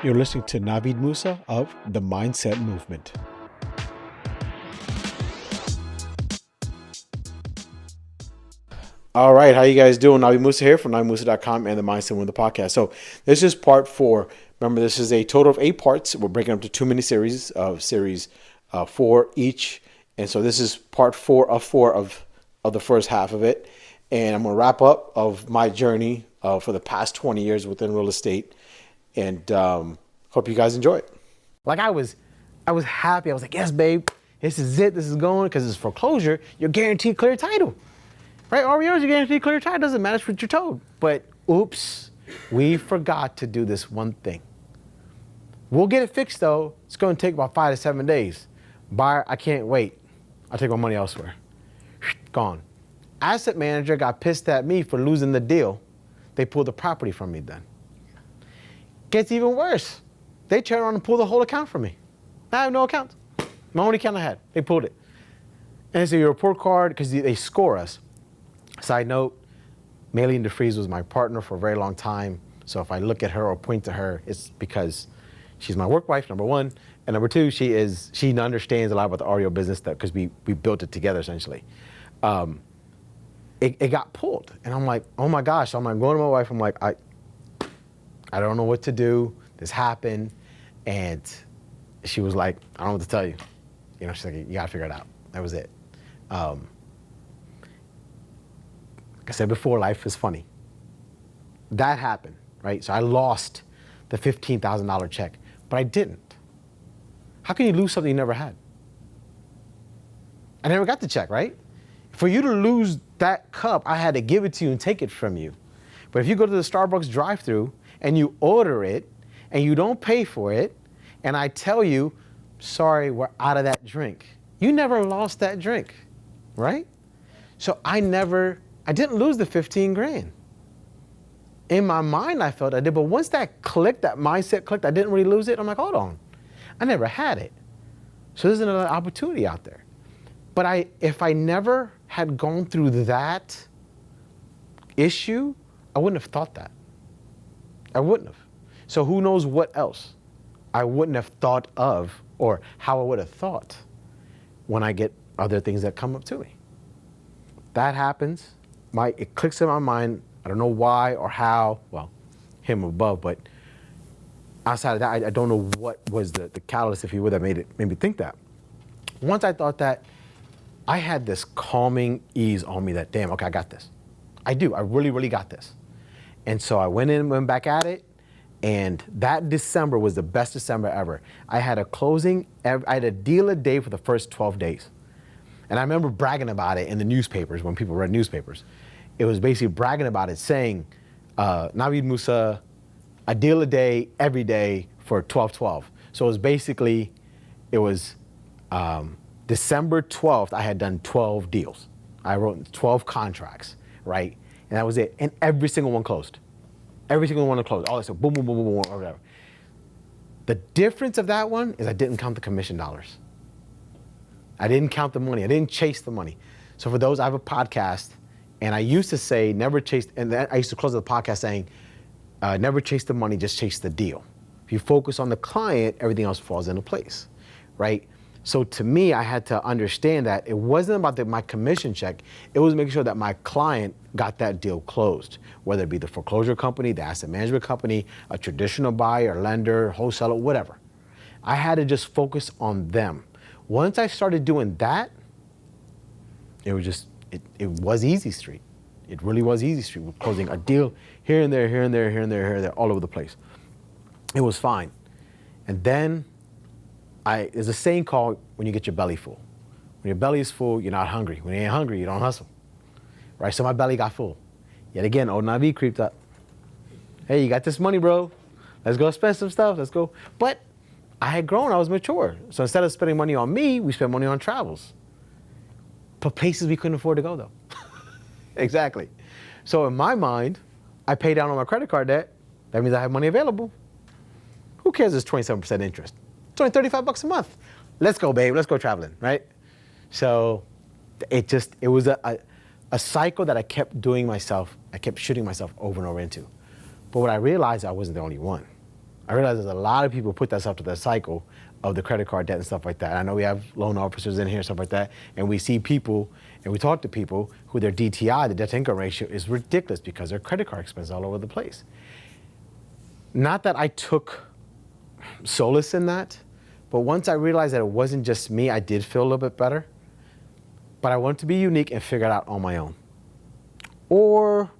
You're listening to Navid Moosa of The Mindset Movement. All right, how you guys doing? Navid Moosa here from NavidMoosa.com and The Mindset Movement podcast. So this is part 4. Remember, this is a total of 8 parts. We're breaking up to 2 miniseries of series 4 each. And so this is part 4 of the first half of it. And I'm going to wrap up of my journey for the past 20 years within real estate. And hope you guys enjoy it. Like I was happy. I was like, yes, babe, this is it. This is going, because it's foreclosure. You're guaranteed clear title, right? REOs, you're guaranteed clear title. Doesn't matter what you're told. But oops, we forgot to do this one thing. We'll get it fixed though. It's going to take about 5 to 7 days. Buyer, I can't wait. I'll take my money elsewhere. Gone. Asset manager got pissed at me for losing the deal. They pulled the property from me then. Gets even worse. They turn around and pull the whole account from me. I have no account. My only account I had. They pulled it. And so your report card, because they score us. Side note, Maylene DeFries was my partner for a very long time. So if I look at her or point to her, it's because she's my work wife, number one. And number two, she understands a lot about the REO business because we built it together essentially. It got pulled. And I'm like, oh my gosh. So I'm like going to my wife, I'm like, I don't know what to do. This happened. And she was like, I don't know what to tell you. You know, she's like, you gotta figure it out. That was it. Like I said before, life is funny. That happened, right? So I lost the $15,000 check, but I didn't. How can you lose something you never had? I never got the check, right? For you to lose that cup, I had to give it to you and take it from you. But if you go to the Starbucks drive-thru and you order it and you don't pay for it, and I tell you, sorry, we're out of that drink. You never lost that drink, right? So I didn't lose the 15 grand. In my mind, I felt I did, but once that clicked, that mindset clicked, I didn't really lose it. I'm like, hold on, I never had it. So there's another opportunity out there. But if I never had gone through that issue, I wouldn't have thought that. I wouldn't have. So who knows what else I wouldn't have thought of, or how I would have thought when I get other things that come up to me. That happens. It clicks in my mind. I don't know why or how. Well, him above, but outside of that, I don't know what was the catalyst, if you will, that made me think that. Once I thought that, I had this calming ease on me that, damn, okay, I got this. I do. I really, really got this. And so I went back at it, and that December was the best December ever. I had a closing, I had a deal a day for the first 12 days. And I remember bragging about it in the newspapers when people read newspapers. It was basically bragging about it, saying, Navid Moosa, a deal a day, every day for 12/12. So it was December 12th, I had done 12 deals. I wrote 12 contracts, right? And that was it. And every single one closed. Every single one closed. All this, so boom, boom, boom, boom, boom, or whatever. The difference of that one is I didn't count the commission dollars. I didn't count the money. I didn't chase the money. So for those, I have a podcast, and I used to say, never chase, and I used to close the podcast saying, never chase the money, just chase the deal. If you focus on the client, everything else falls into place, right? So to me, I had to understand that it wasn't about my commission check. It was making sure that my client got that deal closed, whether it be the foreclosure company, the asset management company, a traditional buyer, lender, wholesaler, whatever. I had to just focus on them. Once I started doing that, it was easy street. It really was easy street. We're closing a deal here and there, here and there, here and there, here and there, all over the place. It was fine. And then there's a saying called when you get your belly full. When your belly is full, you're not hungry. When you ain't hungry, you don't hustle, right? So my belly got full. Yet again, old Navid creeped up. Hey, you got this money, bro. Let's go spend some stuff. Let's go. But I had grown. I was mature. So instead of spending money on me, we spent money on travels. But places we couldn't afford to go, though. Exactly. So in my mind, I pay down on my credit card debt. That means I have money available. Who cares? It's 27% interest. It's only $35 a month. Let's go, babe. Let's go traveling, right? So it was a cycle that I kept doing myself. I kept shooting myself over and over into. But what I realized, I wasn't the only one. I realize there's a lot of people put themselves to the cycle of the credit card debt and stuff like that. I know we have loan officers in here and stuff like that, and we see people and we talk to people who their DTI, the debt to income ratio, is ridiculous because their credit card expenses all over the place. Not that I took solace in that, but once I realized that it wasn't just me, I did feel a little bit better. But I wanted to be unique and figure it out on my own. Or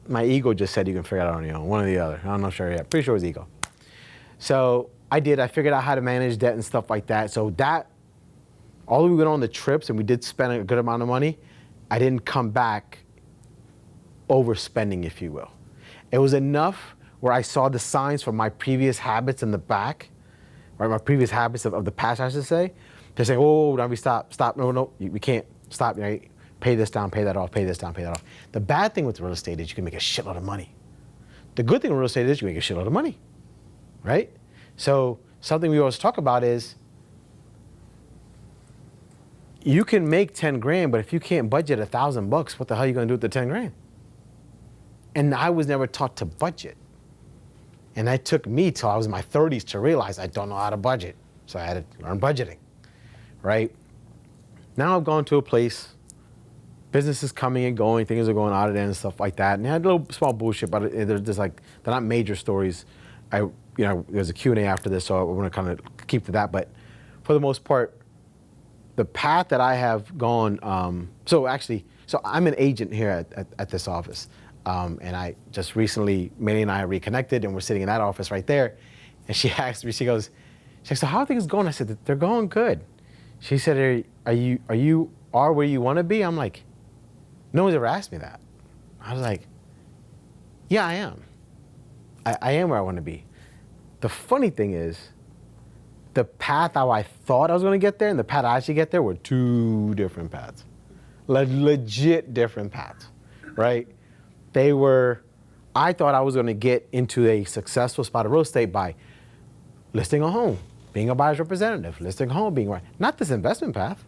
my ego just said you can figure it out on your own, one or the other. I'm not sure yet, pretty sure it was ego. So I figured out how to manage debt and stuff like that. So that, although we went on the trips and we did spend a good amount of money, I didn't come back overspending, if you will. It was enough where I saw the signs from my previous habits in the back, right? My previous habits of the past, I should say. They're saying, oh, now we stop, no, we can't stop, right? Pay this down, pay that off, pay this down, pay that off. The bad thing with real estate is you can make a shitload of money. The good thing with real estate is you make a shitload of money, right? So something we always talk about is you can make 10 grand, but if you can't budget $1,000, what the hell are you gonna do with the 10 grand? And I was never taught to budget. And that took me till I was in my 30s to realize I don't know how to budget. So I had to learn budgeting, right? Now I've gone to a place, business is coming and going, things are going out of there and stuff like that. And I had a little small bullshit, but they're just like, they're not major stories. There's a Q&A after this, so I want to kind of keep to that. But for the most part, the path that I have gone, so I'm an agent here at this office. And I just recently, Manny and I reconnected and we're sitting in that office right there. And she asked me, she goes, so how are things going? I said, they're going good. She said, are you where you want to be? I'm like, no one's ever asked me that. I was like, yeah, I am. I am where I want to be. The funny thing is, the path how I thought I was going to get there and the path I actually get there were two different paths. Legit different paths, right? I thought I was going to get into a successful spot of real estate by listing a home, being a buyer's representative, listing a home, being right. Not this investment path.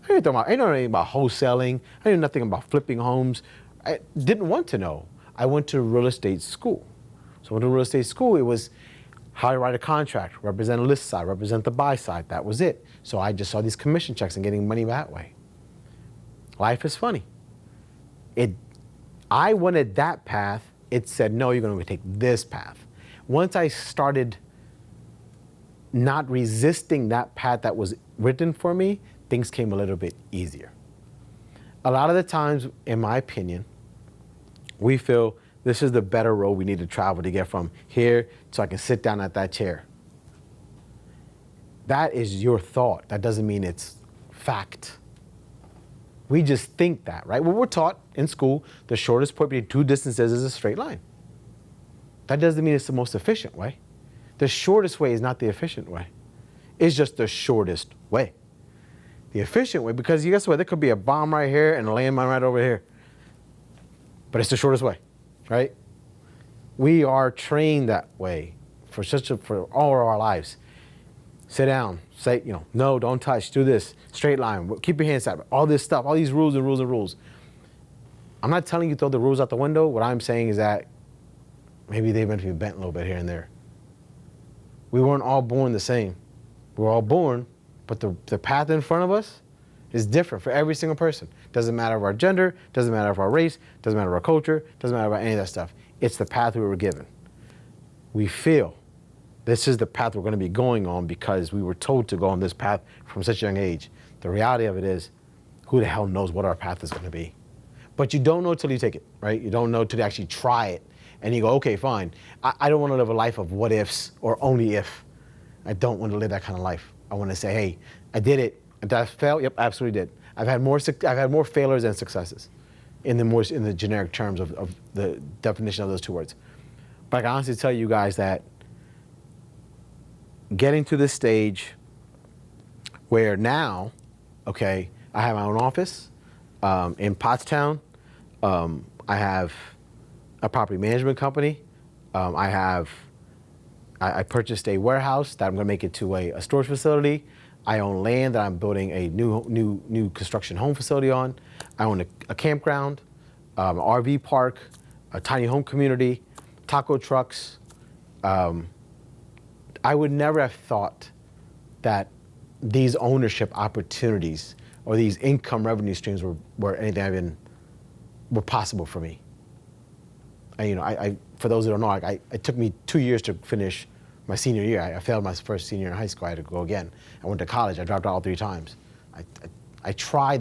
I didn't know anything about wholesaling. I knew nothing about flipping homes. I didn't want to know. I went to real estate school. So I went to real estate school. It was how to write a contract, represent a list side, represent the buy side. That was it. So I just saw these commission checks and getting money that way. Life is funny. I wanted that path. It said, no, you're going to take this path. Once I started not resisting that path that was written for me, things came a little bit easier. A lot of the times, in my opinion, we feel this is the better road we need to travel to get from here so I can sit down at that chair. That is your thought. That doesn't mean it's fact. We just think that, right? Well, we're taught in school the shortest point between two distances is a straight line. That doesn't mean it's the most efficient way. The shortest way is not the efficient way. It's just the shortest way. The efficient way, because guess what? There could be a bomb right here and a landmine right over here. But it's the shortest way, right? We are trained that way for all of our lives. Sit down, say, no, don't touch, do this, straight line, keep your hands out, all this stuff, all these rules and rules and rules. I'm not telling you to throw the rules out the window. What I'm saying is that maybe they've been to be bent a little bit here and there. We weren't all born the same. We're all born, but the path in front of us is different for every single person. Doesn't matter of our gender, doesn't matter of our race, doesn't matter of our culture, doesn't matter about any of that stuff. It's the path we were given. We feel this is the path we're going to be going on because we were told to go on this path from such a young age. The reality of it is, who the hell knows what our path is going to be? But you don't know till you take it, right? You don't know till you actually try it. And you go, okay, fine. I don't want to live a life of what ifs or only if. I don't want to live that kind of life. I want to say, hey, I did it. Did I fail? Yep, absolutely did. I've had more failures than successes in the generic terms of the definition of those two words. But I can honestly tell you guys that getting to this stage where now, okay, I have my own office in Pottstown. I have a property management company. I purchased a warehouse that I'm going to make it to a storage facility. I own land that I'm building a new construction home facility on. I own a campground, an RV park, a tiny home community, taco trucks, I would never have thought that these ownership opportunities or these income revenue streams were anything were possible for me. And, I for those who don't know, it took me 2 years to finish my senior year. I failed my first senior in high school. I had to go again. I went to college. I dropped out all 3 times. I tried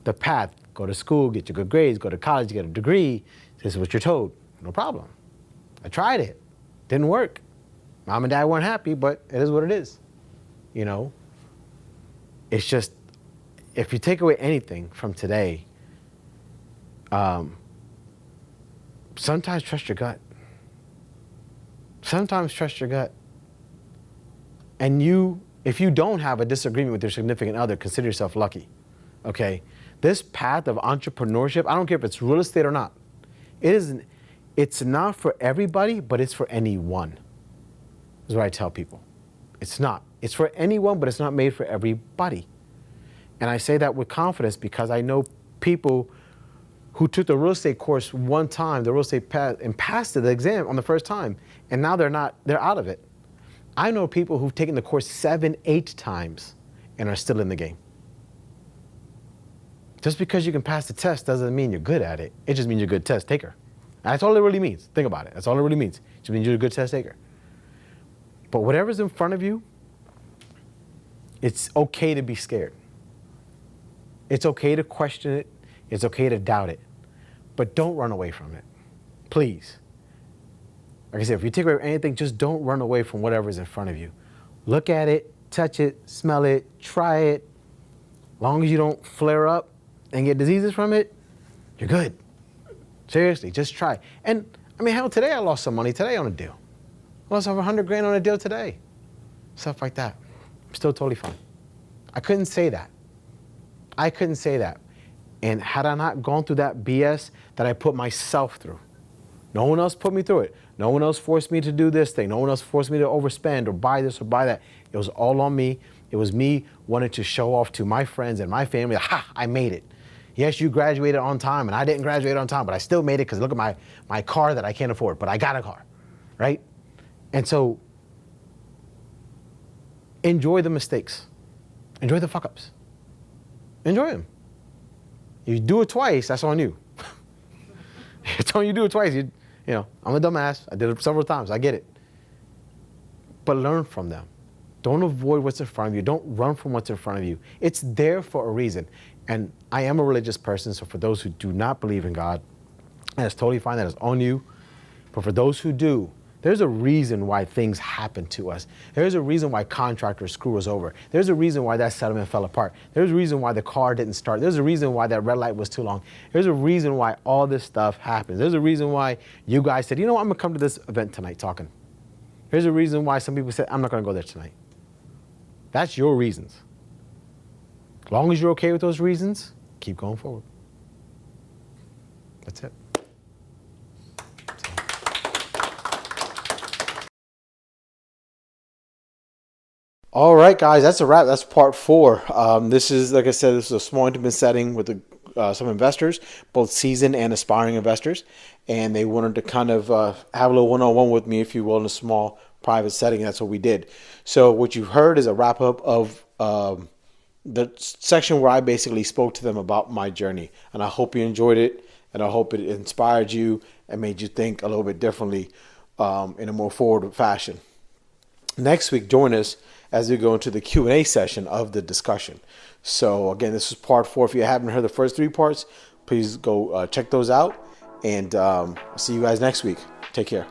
the path, go to school, get your good grades, go to college, get a degree. This is what you're told. No problem. I tried it. Didn't work. Mom and dad weren't happy, but it is what it is. It's just, if you take away anything from today, sometimes trust your gut. Sometimes trust your gut. And if you don't have a disagreement with your significant other, consider yourself lucky. Okay? This path of entrepreneurship, I don't care if it's real estate or not. It's not for everybody, but it's for anyone. Is what I tell people. It's not. It's for anyone, but it's not made for everybody. And I say that with confidence because I know people who took the real estate course one time, the real estate path, and passed the exam on the first time, and now they're out of it. I know people who've taken the course 7, 8 times and are still in the game. Just because you can pass the test doesn't mean you're good at it. It just means you're a good test taker. That's all it really means. Think about it. That's all it really means. It just means you're a good test taker. But whatever's in front of you, it's okay to be scared. It's okay to question it. It's okay to doubt it. But don't run away from it. Please. Like I said, if you take away anything, just don't run away from whatever's in front of you. Look at it, touch it, smell it, try it. As long as you don't flare up and get diseases from it, you're good. Seriously, just try. And hell, today I lost some money today on a deal. I lost over 100 grand on a deal today. Stuff like that. I'm still totally fine. I couldn't say that. And had I not gone through that BS that I put myself through, no one else put me through it. No one else forced me to do this thing. No one else forced me to overspend or buy this or buy that. It was all on me. It was me wanting to show off to my friends and my family, I made it. Yes, you graduated on time, and I didn't graduate on time, but I still made it because look at my car that I can't afford, but I got a car, right? And so enjoy the mistakes. Enjoy the fuck-ups. Enjoy them. If you do it twice, that's on you. It's on you do it twice. I'm a dumbass. I did it several times. I get it. But learn from them. Don't avoid what's in front of you. Don't run from what's in front of you. It's there for a reason. And I am a religious person, so for those who do not believe in God, that's totally fine. That is on you. But for those who do, there's a reason why things happen to us. There's a reason why contractors screw us over. There's a reason why that settlement fell apart. There's a reason why the car didn't start. There's a reason why that red light was too long. There's a reason why all this stuff happens. There's a reason why you guys said, I'm going to come to this event tonight talking. There's a reason why some people said, I'm not going to go there tonight. That's your reasons. As long as you're okay with those reasons, keep going forward. That's it. All right, guys, that's a wrap. That's part 4. This is, like I said, this is a small intimate setting with some investors, both seasoned and aspiring investors. And they wanted to kind of have a little one-on-one with me, if you will, in a small private setting. That's what we did. So what you've heard is a wrap-up of the section where I basically spoke to them about my journey. And I hope you enjoyed it, and I hope it inspired you and made you think a little bit differently in a more forward fashion. Next week, join us as we go into the Q&A session of the discussion. So again, this is part 4. If you haven't heard the first 3 parts, please go check those out. And I'll see you guys next week. Take care.